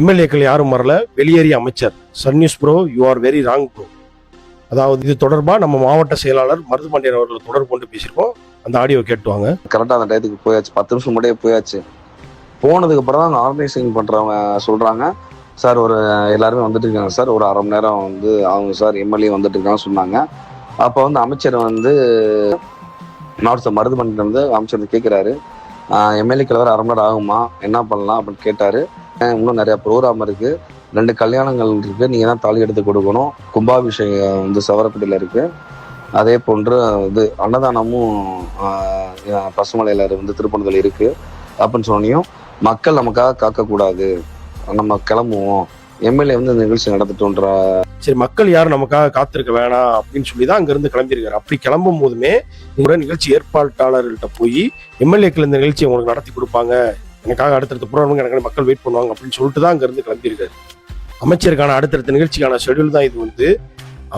எம்எல்ஏக்கள் யாரும் வரல, வெளியேறிய அமைச்சர். Sun News bro, you are very wrong bro. அதாவது இது தொடர்பாக நம்ம மாவட்ட செயலாளர் மருதுபாண்டியன் அவர்களை தொடர்பு கொண்டு பேசியிருக்கோம். அந்த ஆடியோ கேட்டுவாங்க. கரெக்டாக அந்த டயத்துக்கு போயாச்சு, 10 நிமிஷம் முன்னாடியே போயாச்சு. போனதுக்கு அப்புறம் தான் ஆர்கனைசிங் பண்றவங்க சொல்றாங்க, சார் ஒரு எல்லாருமே வந்துட்டு இருக்காங்க சார், ஒரு அரை மணி நேரம் வந்து அவங்க சார் எம்எல்ஏ வந்துட்டு இருக்காங்க சொன்னாங்க. அப்போ வந்து அமைச்சர் வந்து மாவட்ட மருதுபாண்டியன் வந்து அமைச்சர் கேட்கிறாரு, எம்எல்ஏக்கள் வேறு அரை மணி நேரம் ஆகுமா, என்ன பண்ணலாம் அப்படின்னு கேட்டாரு. இன்னும் நிறைய ப்ரோக்ராம் இருக்கு, 2 கல்யாணங்கள் இருக்கு, நீங்க தான் தாலி எடுத்து கொடுக்கணும், கும்பாபிஷேகம் வந்து சவரக்குடியில இருக்கு, அதே போன்று இது அன்னதானமும் பசுமலையில வந்து திருப்பணத்தில் இருக்கு அப்படின்னு சொன்னியும், மக்கள் நமக்காக காக்கக்கூடாது, நம்ம கிளம்புவோம், எம்எல்ஏ வந்து இந்த நிகழ்ச்சி நடத்திட்டோன்ற. சரி, மக்கள் யாரும் நமக்காக காத்திருக்க வேணாம் அப்படின்னு சொல்லி தான் அங்கிருந்து கிளம்பியிருக்காரு. அப்படி கிளம்பும் போதுமே நிகழ்ச்சி ஏற்பாட்டாளர்கள்ட்ட போய் எம்எல்ஏக்கள் இந்த நிகழ்ச்சியை உங்களுக்கு நடத்தி கொடுப்பாங்க, எனக்காக அடுத்தடுத்த ப்ரோக்ராம் எனக்கு மக்கள் வெயிட் பண்ணுவாங்க அப்படின்னு சொல்லிட்டு தான் அங்கிருந்து கிளம்பியிருக்காரு. அமைச்சருக்கான அடுத்தடுத்த நிகழ்ச்சிக்கான ஷெடியூல் தான் இது. வந்து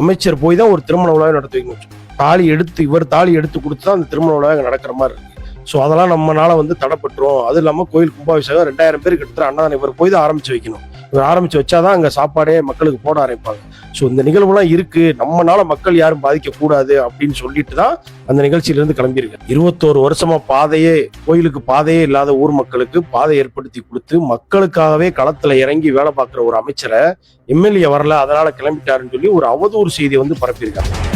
அமைச்சர் போய் தான் ஒரு திருமண விழாவை நடத்தி வைக்கணும். இவர் தாலி எடுத்து கொடுத்து தான் அந்த திருமண விழாவை நடக்கிற மாதிரி இருக்கு. ஸோ அதெல்லாம் நம்மளால வந்து தடைப்பட்டுரும். அது இல்லாமல் கோயில் கும்பாபிஷேகம் 2000 பேருக்கு எடுத்துட்டு அன்னதானம் இவர் போய் தான் ஆரம்பிச்சு வைக்கணும். இவர் ஆரம்பிச்சு வச்சாதான் அங்கே சாப்பாடே மக்களுக்கு போட ஆரம்பிப்பாங்க. ஸோ இந்த நிகழ்வுலாம் இருக்கு, நம்மளால மக்கள் யாரும் பாதிக்கக்கூடாது அப்படின்னு சொல்லிட்டு தான் அந்த நிகழ்ச்சியிலிருந்து கிளம்பியிருக்கு. 21 வருஷமா கோயிலுக்கு பாதையே இல்லாத ஊர் மக்களுக்கு பாதை ஏற்படுத்தி கொடுத்து மக்களுக்காகவே களத்துல இறங்கி வேலை பார்க்குற ஒரு அமைச்சரை எம்எல்ஏ வரல அதனால கிளம்பிட்டாருன்னு சொல்லி ஒரு அவதூறு செய்தியை வந்து பரப்பியிருக்காங்க.